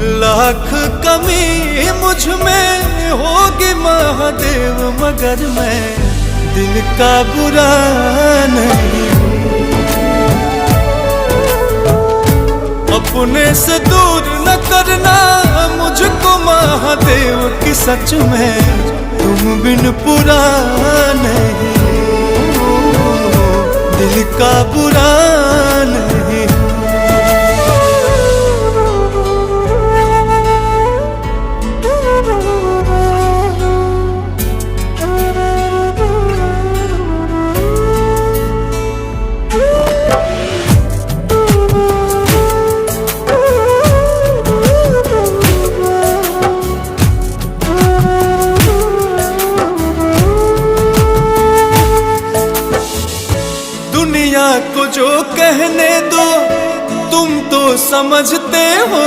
लाख कमी मुझ में होगी महादेव, मगर मैं दिल का बुरा नहीं हूँ। अपने से दूर न करना मुझको महादेव, कि सच में तुम बिन पूरा नहीं हूँ, दिल का बुरा नहीं हूँ। दुनिया को जो कहने दो, तुम तो समझते हो।